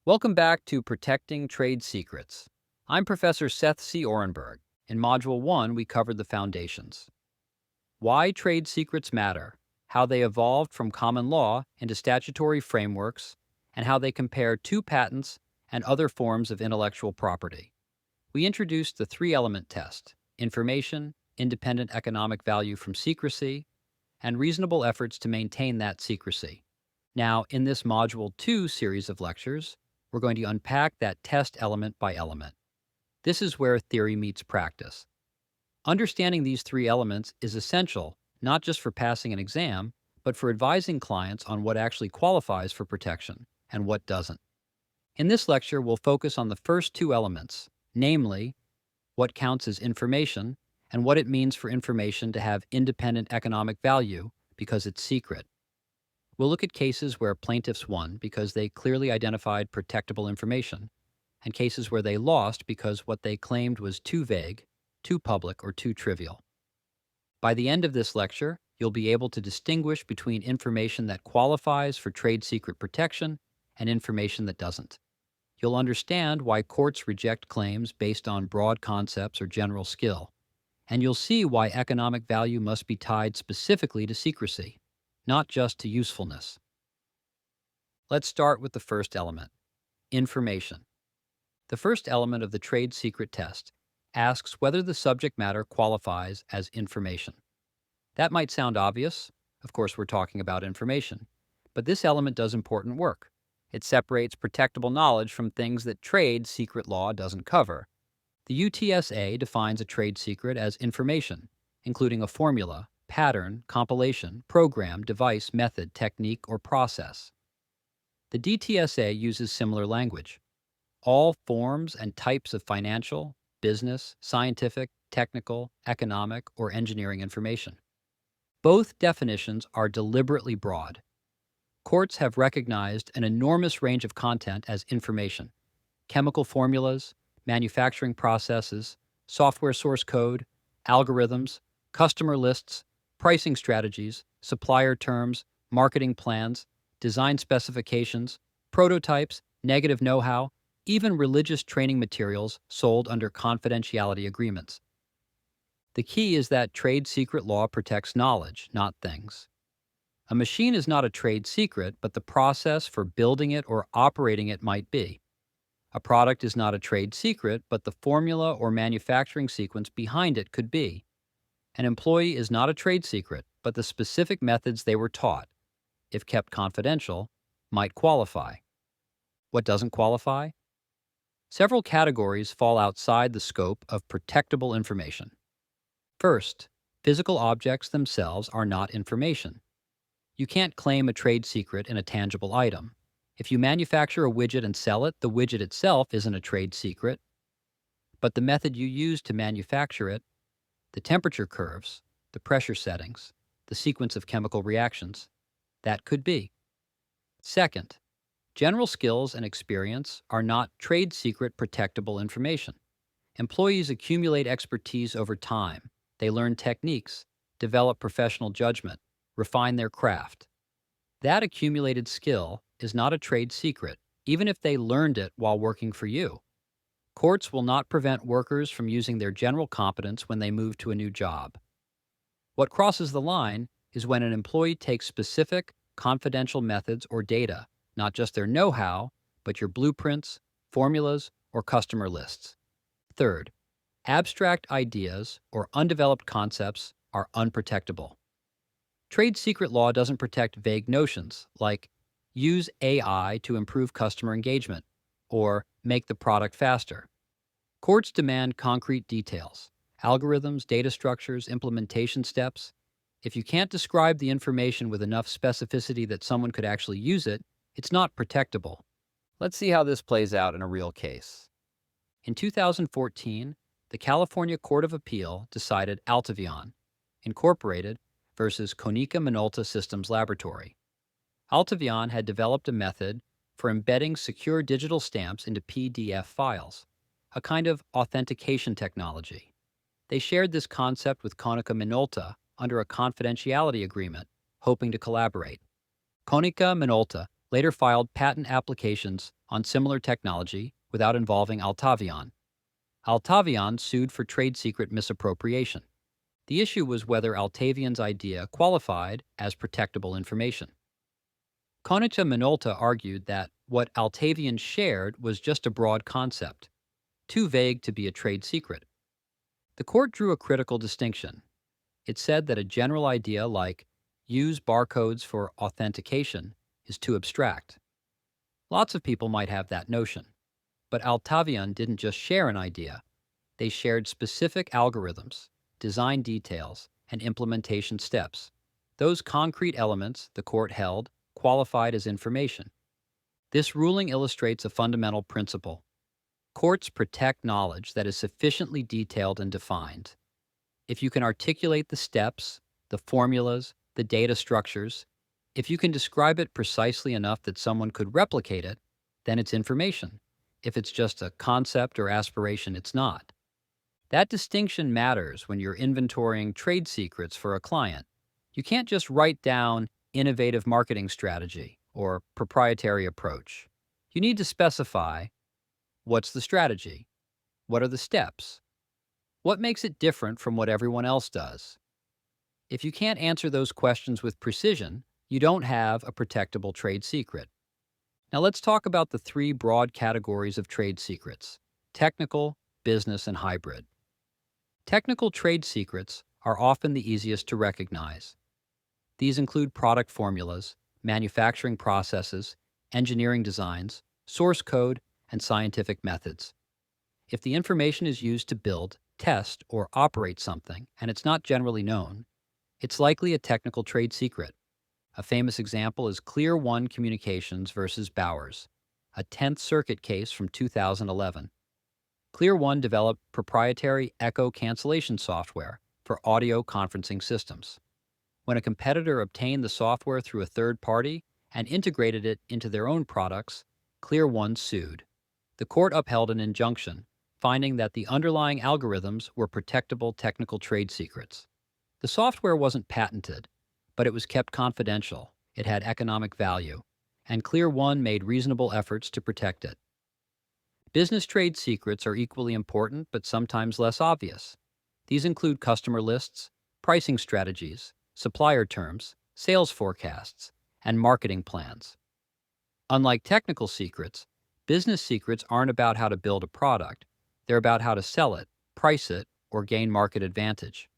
Welcome back to Protecting Trade Secrets. I'm Professor Seth C. Oranburg. In Module 1, we covered the foundations. Why trade secrets matter, how they evolved from common law into statutory frameworks, and how they compare to patents and other forms of intellectual property. We introduced the three-element test: information, independent economic value from secrecy, and reasonable efforts to maintain that secrecy. Now, in this Module 2 series of lectures, we're going to unpack that test element by element. This is where theory meets practice. Understanding these three elements is essential, not just for passing an exam, but for advising clients on what actually qualifies for protection and what doesn't. In this lecture, we'll focus on the first two elements, namely, what counts as information and what it means for information to have independent economic value because it's secret. We'll look at cases where plaintiffs won because they clearly identified protectable information, and cases where they lost because what they claimed was too vague, too public, or too trivial. By the end of this lecture, you'll be able to distinguish between information that qualifies for trade secret protection and information that doesn't. You'll understand why courts reject claims based on broad concepts or general skill, and you'll see why economic value must be tied specifically to secrecy, not just to usefulness. Let's start with the first element, information. The first element of the trade secret test asks whether the subject matter qualifies as information. That might sound obvious. Of course, we're talking about information. But this element does important work. It separates protectable knowledge from things that trade secret law doesn't cover. The UTSA defines a trade secret as information, including a formula, pattern, compilation, program, device, method, technique, or process. The DTSA uses similar language. All forms and types of financial, business, scientific, technical, economic, or engineering information. Both definitions are deliberately broad. Courts have recognized an enormous range of content as information: chemical formulas, manufacturing processes, software source code, algorithms, customer lists, pricing strategies, supplier terms, marketing plans, design specifications, prototypes, negative know-how, even religious training materials sold under confidentiality agreements. The key is that trade secret law protects knowledge, not things. A machine is not a trade secret, but the process for building it or operating it might be. A product is not a trade secret, but the formula or manufacturing sequence behind it could be. An employee is not a trade secret, but the specific methods they were taught, if kept confidential, might qualify. What doesn't qualify? Several categories fall outside the scope of protectable information. First, physical objects themselves are not information. You can't claim a trade secret in a tangible item. If you manufacture a widget and sell it, the widget itself isn't a trade secret, but the method you use to manufacture it, the temperature curves, the pressure settings, the sequence of chemical reactions, that could be. Second, general skills and experience are not trade secret protectable information. Employees accumulate expertise over time. They learn techniques, develop professional judgment, refine their craft. That accumulated skill is not a trade secret, even if they learned it while working for you. Courts will not prevent workers from using their general competence when they move to a new job. What crosses the line is when an employee takes specific, confidential methods or data, not just their know-how, but your blueprints, formulas, or customer lists. Third, abstract ideas or undeveloped concepts are unprotectable. Trade secret law doesn't protect vague notions like use AI to improve customer engagement or make the product faster. Courts demand concrete details, algorithms, data structures, implementation steps. If you can't describe the information with enough specificity that someone could actually use it, it's not protectable. Let's see how this plays out in a real case. In 2014, the California Court of Appeal decided Altavion, Incorporated versus Konica Minolta Systems Laboratory. Altavion had developed a method for embedding secure digital stamps into PDF files, a kind of authentication technology. They shared this concept with Konica Minolta under a confidentiality agreement, hoping to collaborate. Konica Minolta later filed patent applications on similar technology without involving Altavion. Altavion sued for trade secret misappropriation. The issue was whether Altavion's idea qualified as protectable information. Konica Minolta argued that what Altavion shared was just a broad concept, too vague to be a trade secret. The court drew a critical distinction. It said that a general idea like use barcodes for authentication is too abstract. Lots of people might have that notion. But Altavion didn't just share an idea. They shared specific algorithms, design details, and implementation steps. Those concrete elements, the court held, qualified as information. This ruling illustrates a fundamental principle. Courts protect knowledge that is sufficiently detailed and defined. If you can articulate the steps, the formulas, the data structures, if you can describe it precisely enough that someone could replicate it, then it's information. If it's just a concept or aspiration, it's not. That distinction matters when you're inventorying trade secrets for a client. You can't just write down innovative marketing strategy or proprietary approach. You need to specify what's the strategy, what are the steps, what makes it different from what everyone else does. If you can't answer those questions with precision, you don't have a protectable trade secret. Now let's talk about the three broad categories of trade secrets: technical, business, and hybrid. Technical trade secrets are often the easiest to recognize. These include product formulas, manufacturing processes, engineering designs, source code, and scientific methods. If the information is used to build, test, or operate something, and it's not generally known, it's likely a technical trade secret. A famous example is ClearOne Communications versus Bowers, a 10th Circuit case from 2011. ClearOne developed proprietary echo cancellation software for audio conferencing systems. When a competitor obtained the software through a third party and integrated it into their own products, ClearOne sued. The court upheld an injunction, finding that the underlying algorithms were protectable technical trade secrets. The software wasn't patented, but it was kept confidential. It had economic value, and ClearOne made reasonable efforts to protect it. Business trade secrets are equally important, but sometimes less obvious. These include customer lists, pricing strategies, supplier terms, sales forecasts, and marketing plans. Unlike technical secrets, business secrets aren't about how to build a product. They're about how to sell it, price it, or gain market advantage.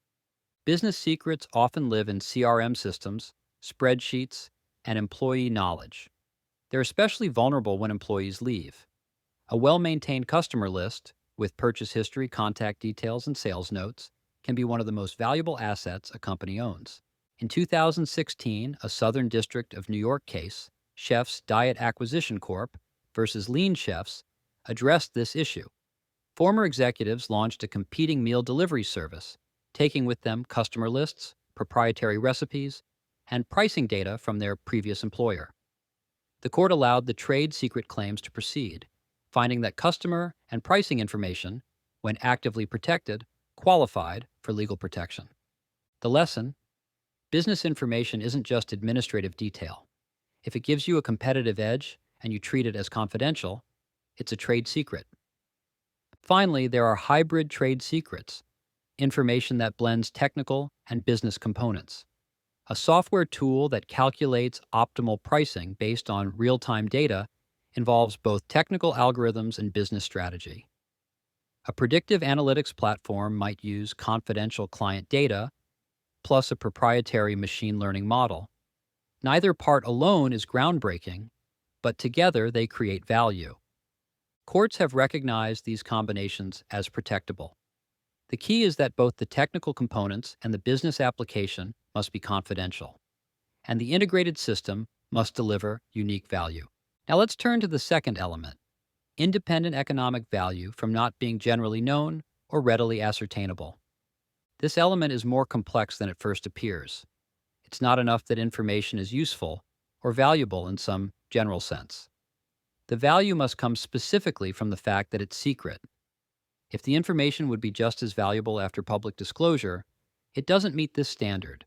Business secrets often live in CRM systems, spreadsheets, and employee knowledge. They're especially vulnerable when employees leave. A well-maintained customer list, with purchase history, contact details, and sales notes, can be one of the most valuable assets a company owns. In 2016, a Southern District of New York case, Chef's Diet Acquisition Corp. Versus Lean Chefs, addressed this issue. Former executives launched a competing meal delivery service, taking with them customer lists, proprietary recipes, and pricing data from their previous employer. The court allowed the trade secret claims to proceed, finding that customer and pricing information, when actively protected, qualified for legal protection. The lesson: business information isn't just administrative detail. If it gives you a competitive edge and you treat it as confidential, it's a trade secret. Finally, there are hybrid trade secrets, information that blends technical and business components. A software tool that calculates optimal pricing based on real-time data involves both technical algorithms and business strategy. A predictive analytics platform might use confidential client data plus a proprietary machine learning model. Neither part alone is groundbreaking, but together they create value. Courts have recognized these combinations as protectable. The key is that both the technical components and the business application must be confidential, and the integrated system must deliver unique value. Now let's turn to the second element: independent economic value from not being generally known or readily ascertainable. This element is more complex than it first appears. It's not enough that information is useful or valuable in some general sense. The value must come specifically from the fact that it's secret. If the information would be just as valuable after public disclosure, it doesn't meet this standard.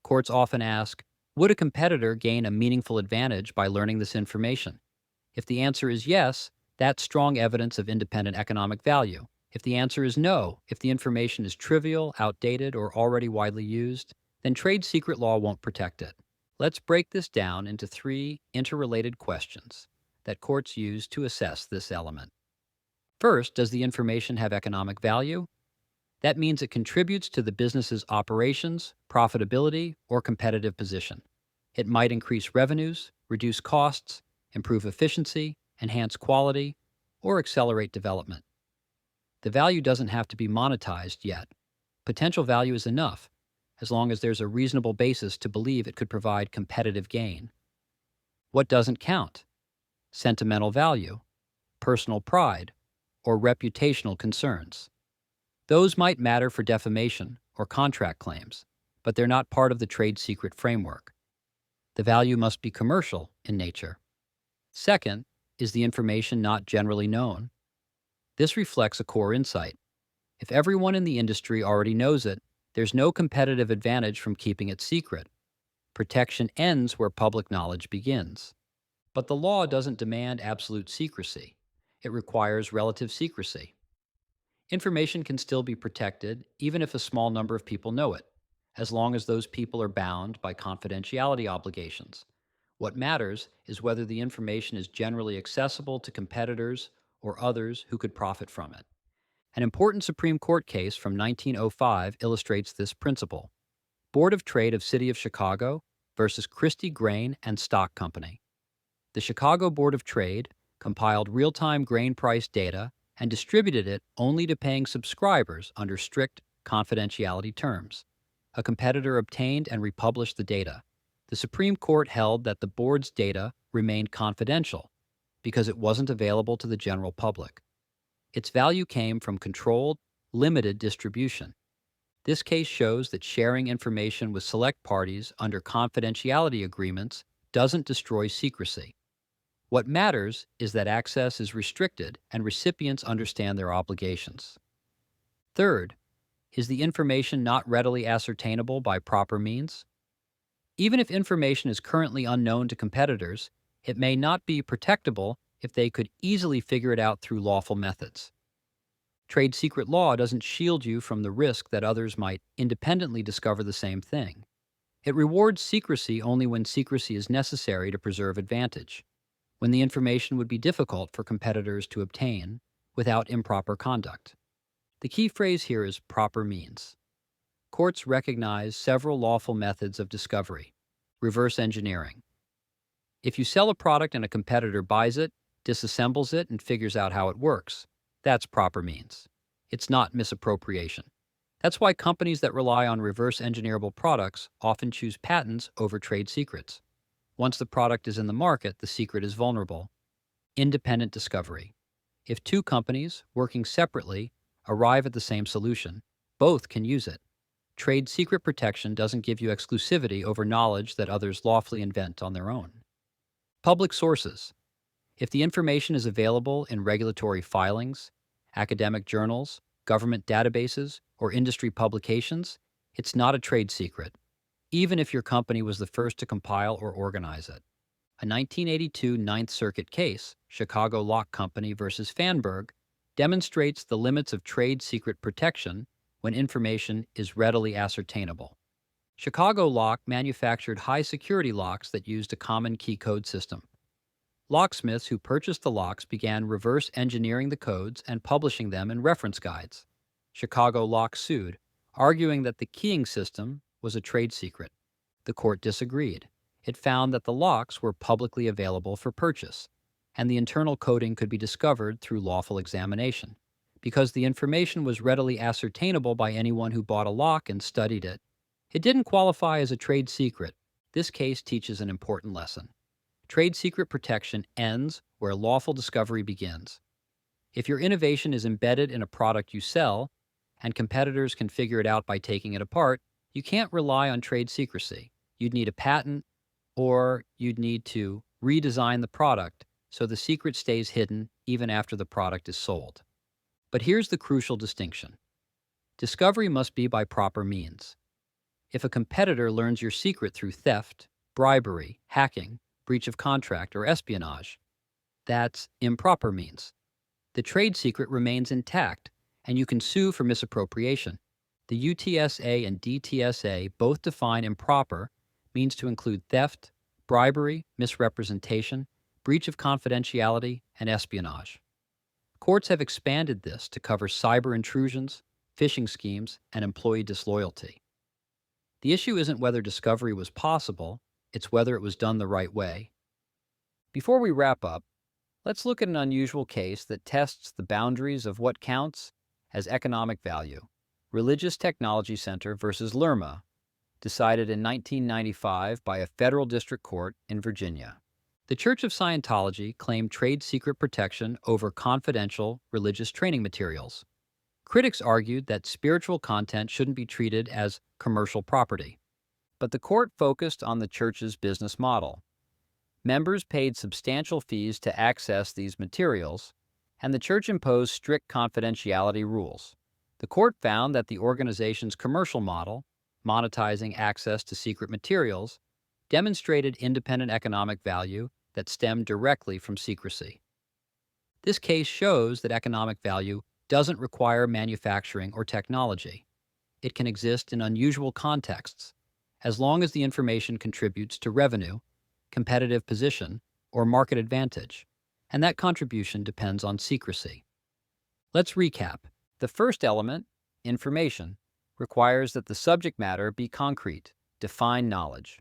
Courts often ask, Would a competitor gain a meaningful advantage by learning this information? If the answer is yes, that's strong evidence of independent economic value. If the answer is no, if the information is trivial, outdated, or already widely used, then trade secret law won't protect it. Let's break this down into three interrelated questions that courts use to assess this element. First, does the information have economic value? That means it contributes to the business's operations, profitability, or competitive position. It might increase revenues, reduce costs, improve efficiency, enhance quality, or accelerate development. The value doesn't have to be monetized yet. Potential value is enough, as long as there's a reasonable basis to believe it could provide competitive gain. What doesn't count? Sentimental value, personal pride, or reputational concerns. Those might matter for defamation or contract claims, but they're not part of the trade secret framework. The value must be commercial in nature. Second, is the information not generally known? This reflects a core insight. If everyone in the industry already knows it, there's no competitive advantage from keeping it secret. Protection ends where public knowledge begins. But the law doesn't demand absolute secrecy. It requires relative secrecy. Information can still be protected even if a small number of people know it, as long as those people are bound by confidentiality obligations. What matters is whether the information is generally accessible to competitors or others who could profit from it. An important Supreme Court case from 1905 illustrates this principle. Board of Trade of City of Chicago versus Christie Grain and Stock Company. The Chicago Board of Trade compiled real-time grain price data and distributed it only to paying subscribers under strict confidentiality terms. A competitor obtained and republished the data. The Supreme Court held that the board's data remained confidential because it wasn't available to the general public. Its value came from controlled, limited distribution. This case shows that sharing information with select parties under confidentiality agreements doesn't destroy secrecy. What matters is that access is restricted and recipients understand their obligations. Third, is the information not readily ascertainable by proper means? Even if information is currently unknown to competitors, it may not be protectable if they could easily figure it out through lawful methods. Trade secret law doesn't shield you from the risk that others might independently discover the same thing. It rewards secrecy only when secrecy is necessary to preserve advantage, when the information would be difficult for competitors to obtain without improper conduct. The key phrase here is proper means. Courts recognize several lawful methods of discovery. Reverse engineering. If you sell a product and a competitor buys it, disassembles it, and figures out how it works, that's proper means. It's not misappropriation. That's why companies that rely on reverse engineerable products often choose patents over trade secrets. Once the product is in the market, the secret is vulnerable. Independent discovery. If two companies, working separately, arrive at the same solution, both can use it. Trade secret protection doesn't give you exclusivity over knowledge that others lawfully invent on their own. Public sources. If the information is available in regulatory filings, academic journals, government databases, or industry publications, it's not a trade secret, even if your company was the first to compile or organize it. A 1982 Ninth Circuit case, Chicago Lock Company versus Fanberg, demonstrates the limits of trade secret protection when information is readily ascertainable. Chicago Lock manufactured high-security locks that used a common key code system. Locksmiths who purchased the locks began reverse engineering the codes and publishing them in reference guides. Chicago Lock sued, arguing that the keying system was a trade secret. The court disagreed. It found that the locks were publicly available for purchase, and the internal coding could be discovered through lawful examination. Because the information was readily ascertainable by anyone who bought a lock and studied it, it didn't qualify as a trade secret. This case teaches an important lesson. Trade secret protection ends where lawful discovery begins. If your innovation is embedded in a product you sell, and competitors can figure it out by taking it apart, you can't rely on trade secrecy. You'd need a patent, or you'd need to redesign the product so the secret stays hidden even after the product is sold. But here's the crucial distinction. Discovery must be by proper means. If a competitor learns your secret through theft, bribery, hacking, breach of contract, or espionage. That's improper means. The trade secret remains intact, and you can sue for misappropriation. The UTSA and DTSA both define improper means to include theft, bribery, misrepresentation, breach of confidentiality, and espionage. Courts have expanded this to cover cyber intrusions, phishing schemes, and employee disloyalty. The issue isn't whether discovery was possible, it's whether it was done the right way. Before we wrap up, let's look at an unusual case that tests the boundaries of what counts as economic value. Religious Technology Center versus Lerma, decided in 1995 by a federal district court in Virginia. The Church of Scientology claimed trade secret protection over confidential religious training materials. Critics argued that spiritual content shouldn't be treated as commercial property. But the court focused on the church's business model. Members paid substantial fees to access these materials, and the church imposed strict confidentiality rules. The court found that the organization's commercial model, monetizing access to secret materials, demonstrated independent economic value that stemmed directly from secrecy. This case shows that economic value doesn't require manufacturing or technology. It can exist in unusual contexts, as long as the information contributes to revenue, competitive position, or market advantage, and that contribution depends on secrecy. Let's recap. The first element, information, requires that the subject matter be concrete, defined knowledge.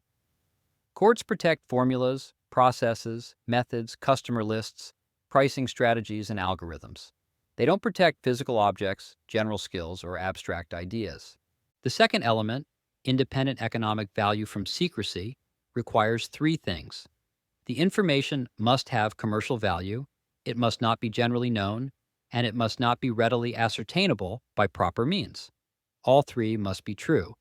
Courts protect formulas, processes, methods, customer lists, pricing strategies, and algorithms. They don't protect physical objects, general skills, or abstract ideas. The second element, independent economic value from secrecy, requires three things. The information must have commercial value, it must not be generally known, and it must not be readily ascertainable by proper means. All three must be true.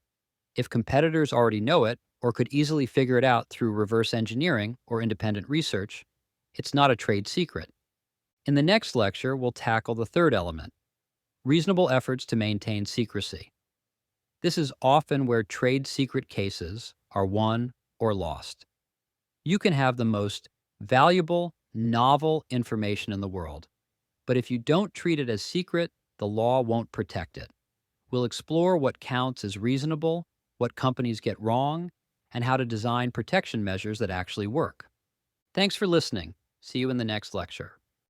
If competitors already know it or could easily figure it out through reverse engineering or independent research, it's not a trade secret. In the next lecture, we'll tackle the third element, reasonable efforts to maintain secrecy. This is often where trade secret cases are won or lost. You can have the most valuable, novel information in the world, but if you don't treat it as secret, the law won't protect it. We'll explore what counts as reasonable, what companies get wrong, and how to design protection measures that actually work. Thanks for listening. See you in the next lecture.